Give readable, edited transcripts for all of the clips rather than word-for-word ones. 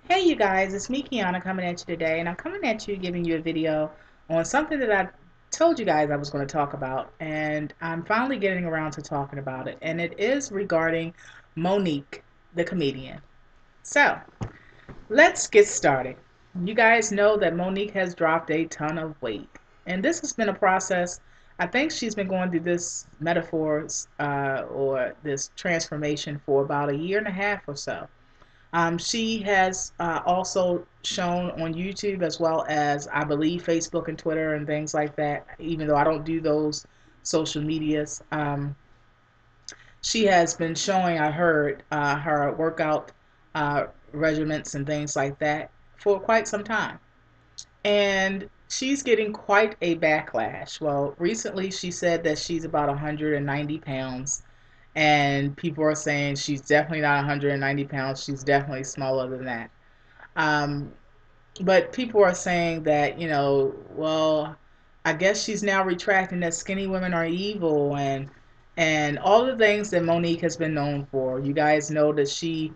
Hey you guys, it's me Kianna coming at you today, and I'm coming at you giving you a video on something that I told you guys I was going to talk about, and I'm finally getting around to talking about it, and it is regarding Monique, the comedian. So, let's get started. You guys know that Monique has dropped a ton of weight, and this has been a process. I think she's been going through this metaphors or this transformation for about a year and a half or so. She has also shown on YouTube as well as, I believe, Facebook and Twitter and things like that, even though I don't do those social medias. She has been showing, I heard, her workout regiments and things like that for quite some time. And she's getting quite a backlash. Well, recently she said that she's about 190 pounds, and people are saying she's definitely not 190 pounds. She's definitely smaller than that. Um, but people are saying that, well, I guess she's now retracting that skinny women are evil and all the things that Monique has been known for. You guys know that she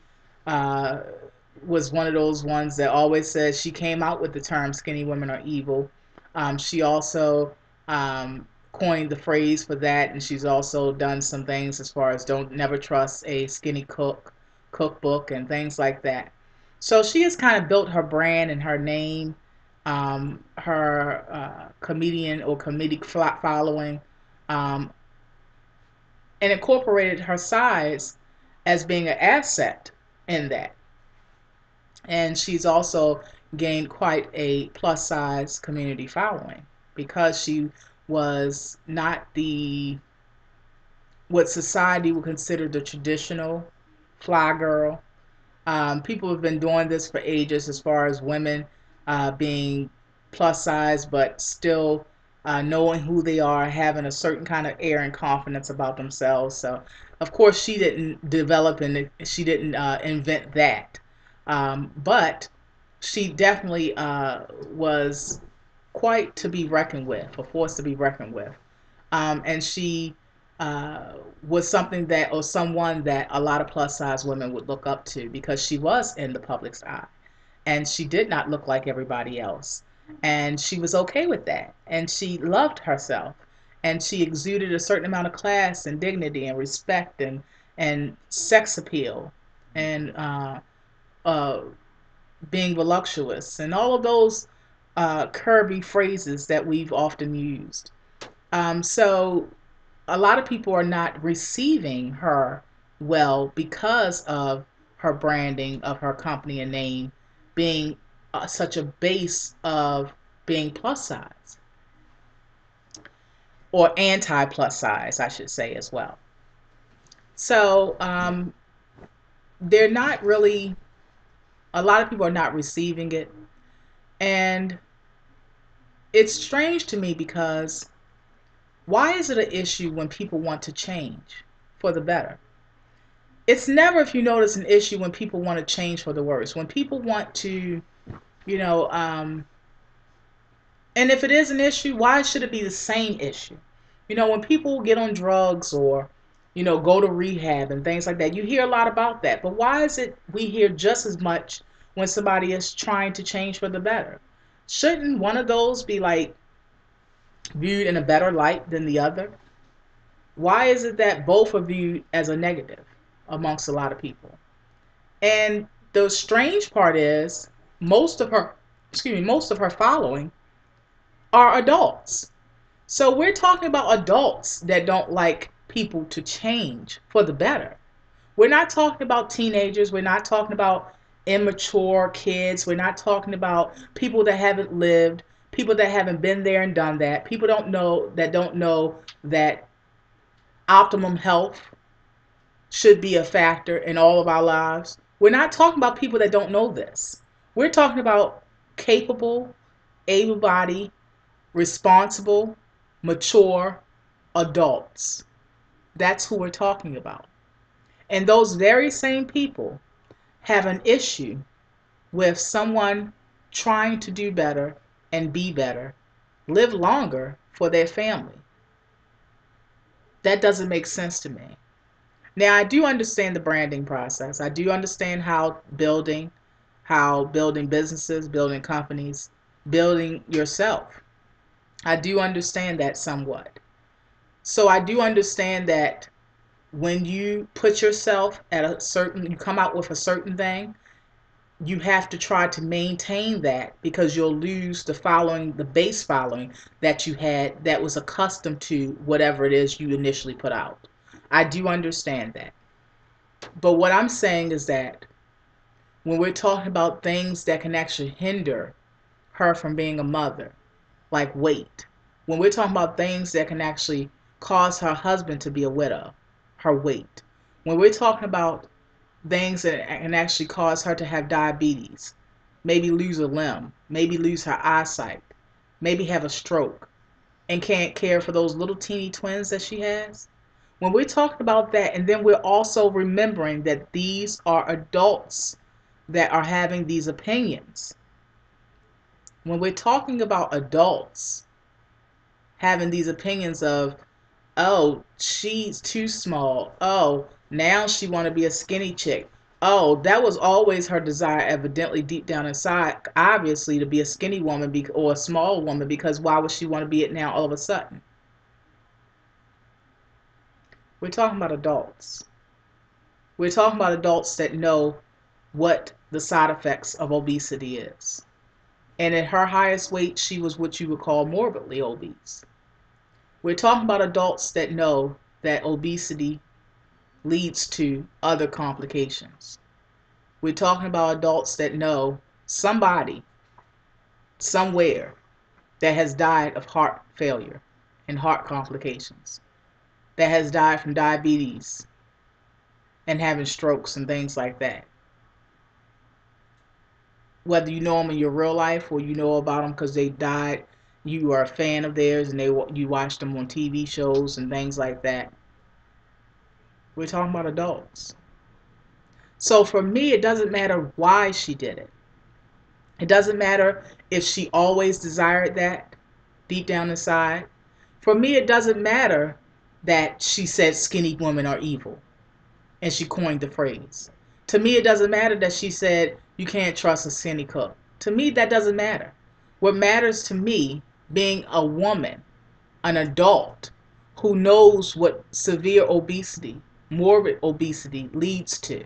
uh, was one of those ones that always says she came out with the term skinny women are evil. She also coined the phrase for that, and she's also done some things as far as don't never trust a skinny cookbook and things like that. So she has kind of built her brand and her name, her comedian or comedic following, um, and incorporated her size as being an asset in that. And she's also gained quite a plus size community following because she was not the what society would consider the traditional fly girl. People have been doing this for ages as far as women being plus size but still knowing who they are, having a certain kind of air and confidence about themselves. So, of course, she didn't develop and she didn't invent that. But she definitely was quite to be reckoned with, a force to be reckoned with. And she was something that, or someone that a lot of plus size women would look up to because she was in the public's eye and she did not look like everybody else. And she was okay with that. And she loved herself. And she exuded a certain amount of class and dignity and respect and sex appeal and uh, being voluptuous and all of those curvy phrases that we've often used. So a lot of people are not receiving her well because of her branding of her company and name being such a base of being plus size or anti plus size, I should say, as well. So they're not really, a lot of people are not receiving it. And it's strange to me because why is it an issue when people want to change for the better? It's never, if you notice, an issue when people want to change for the worse. When people want to, you know, and if it is an issue, why should it be the same issue? When people get on drugs or, go to rehab and things like that, you hear a lot about that. But why is it we hear just as much when somebody is trying to change for the better? Shouldn't one of those be like viewed in a better light than the other? Why is it that both are viewed as a negative amongst a lot of people? And the strange part is most of her, most of her following are adults. So we're talking about adults that don't like people to change for the better. We're not talking about teenagers. We're not talking about immature kids. We're not talking about people that haven't lived, people that haven't been there and done that. People don't know that optimum health should be a factor in all of our lives. We're not talking about people that don't know this. We're talking about capable, able bodied, responsible, mature adults. That's who we're talking about. And those very same people have an issue with someone trying to do better and be better, live longer for their family. That doesn't make sense to me. Now, I do understand the branding process. I do understand how building, how building businesses, building companies, building yourself. I do understand that somewhat. So I do understand that when you put yourself at a certain, you come out with a certain thing, you have to try to maintain that because you'll lose the following, the base following that you had that was accustomed to whatever it is you initially put out. I do understand that. But what I'm saying is that when we're talking about things that can actually hinder her from being a mother, like weight, when we're talking about things that can actually cause her husband to be a widow, her weight, when we're talking about things that can actually cause her to have diabetes, maybe lose a limb, maybe lose her eyesight, maybe have a stroke, and can't care for those little teeny twins that she has. When we're talking about that, and then we're also remembering that these are adults that are having these opinions. When we're talking about adults having these opinions of, oh, she's too small. Oh, now she want to be a skinny chick. Oh, that was always her desire, evidently deep down inside, obviously, to be a skinny woman or a small woman, because why would she want to be it now all of a sudden? We're talking about adults. We're talking about adults that know what the side effects of obesity is. And at her highest weight, she was what you would call morbidly obese. We're talking about adults that know that obesity leads to other complications. We're talking about adults that know somebody, somewhere, that has died of heart failure and heart complications, that has died from diabetes and having strokes and things like that. Whether you know them in your real life or you know about them because they died, you are a fan of theirs and you watch them on TV shows and things like that. We're talking about adults. So for me, it doesn't matter why she did it. It doesn't matter if she always desired that deep down inside. For me, it doesn't matter that she said skinny women are evil and she coined the phrase. To me, it doesn't matter that she said you can't trust a skinny cook. To me, that doesn't matter. What matters to me, being a woman, an adult who knows what severe obesity, morbid obesity leads to,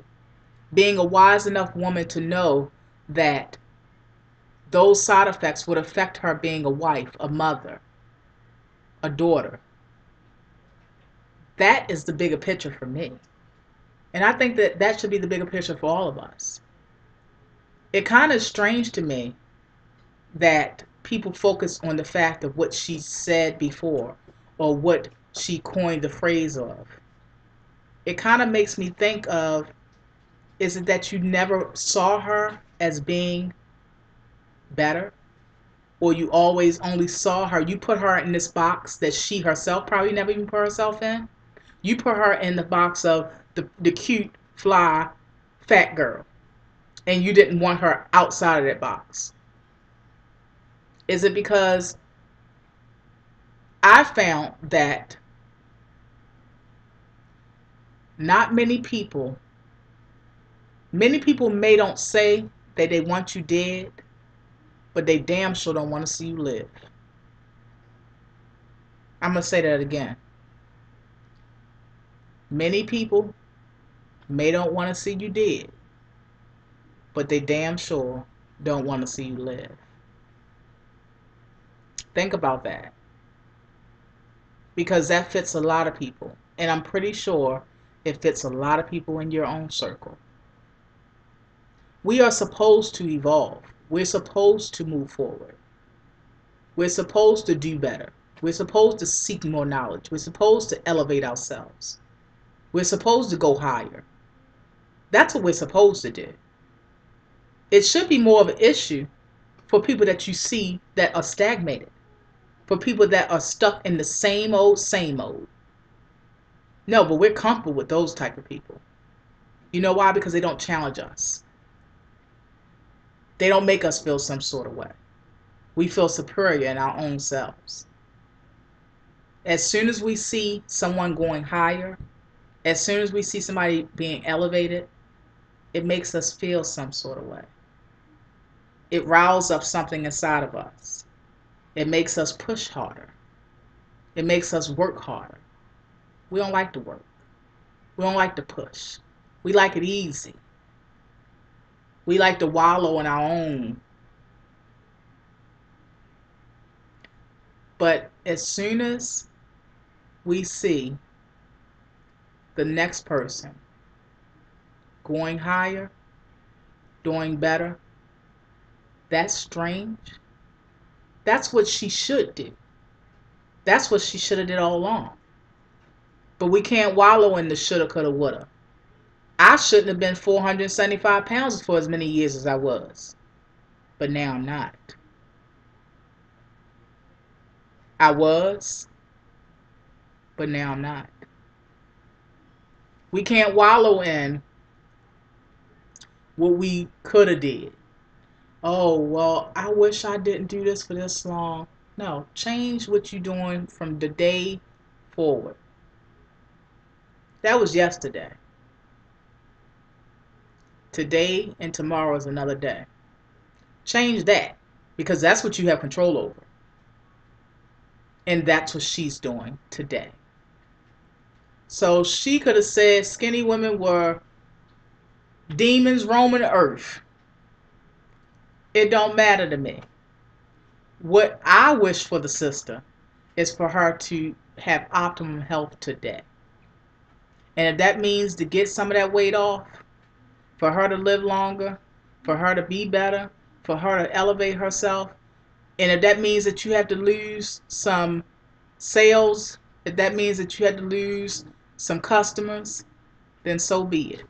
being a wise enough woman to know that those side effects would affect her being a wife, a mother, a daughter. That is the bigger picture for me. And I think that that should be the bigger picture for all of us. It kind of strange to me that people focus on the fact of what she said before or what she coined the phrase of. It kind of makes me think of, is it that you never saw her as being better? Or you always only saw her, you put her in this box that she herself probably never even put herself in? You put her in the box of the cute, fly, fat girl. And you didn't want her outside of that box. Is it because I found that not many people may don't say that they want you dead, but they damn sure don't want to see you live. I'm going to say that again. Many people may don't want to see you dead, but they damn sure don't want to see you live. Think about that. Because that fits a lot of people. And I'm pretty sure it fits a lot of people in your own circle. We are supposed to evolve. We're supposed to move forward. We're supposed to do better. We're supposed to seek more knowledge. We're supposed to elevate ourselves. We're supposed to go higher. That's what we're supposed to do. It should be more of an issue for people that you see that are stagnated. For people that are stuck in the same old, same old. No, but we're comfortable with those type of people. You know why? Because they don't challenge us. They don't make us feel some sort of way. We feel superior in our own selves. As soon as we see someone going higher, as soon as we see somebody being elevated, it makes us feel some sort of way. it riles up something inside of us. It makes us push harder. It makes us work harder. We don't like to work. We don't like to push. We like it easy. We like to wallow in our own. But as soon as we see the next person going higher, doing better, that's strange. That's what she should do. That's what she should have did all along. But we can't wallow in the shoulda, coulda, woulda. I shouldn't have been 475 pounds for as many years as I was. But now I'm not. I was, but now I'm not. We can't wallow in what we could have did. Oh, well, I wish I didn't do this for this long. No, change what you're doing from the day forward. That was yesterday. Today and tomorrow is another day. Change that, because that's what you have control over. And that's what she's doing today. So she could have said skinny women were demons roaming the earth. It don't matter to me. What I wish for the sister is for her to have optimum health today. And if that means to get some of that weight off, for her to live longer, for her to be better, for her to elevate herself, and if that means that you have to lose some sales, if that means that you have to lose some customers, then so be it.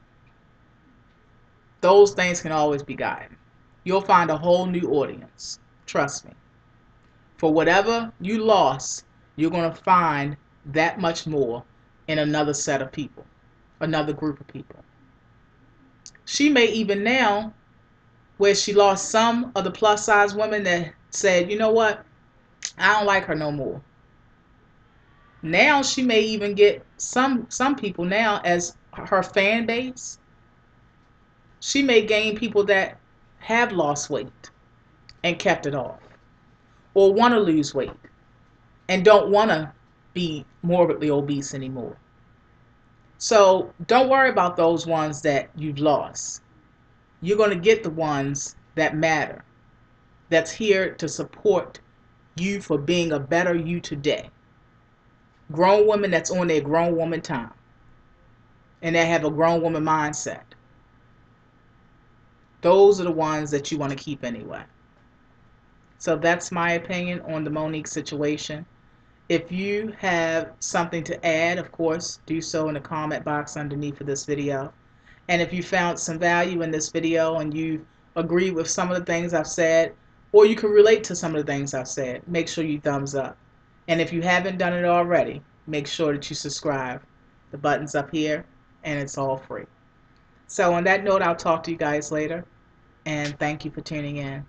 Those things can always be gotten. You'll find a whole new audience. Trust me. For whatever you lost, you're going to find that much more in another set of people, another group of people. She may even now, where she lost some of the plus size women that said, you know what, I don't like her no more. Now she may even get some people now as her fan base. She may gain people that have lost weight and kept it off, or want to lose weight and don't want to be morbidly obese anymore. So don't worry about those ones that you've lost. You're going to get the ones that matter, that's here to support you for being a better you today. Grown women that's on their grown woman time and that have a grown woman mindset. Those are the ones that you want to keep anyway. So that's my opinion on the Monique situation. If you have something to add, of course, do so in the comment box underneath of this video. And if you found some value in this video and you agree with some of the things I've said, or you can relate to some of the things I've said, make sure you thumbs up. And if you haven't done it already, make sure that you subscribe. The button's up here, and it's all free. So on that note, I'll talk to you guys later, and thank you for tuning in.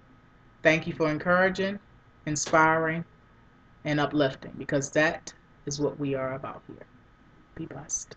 Thank you for encouraging, inspiring, and uplifting, because that is what we are about here. Be blessed.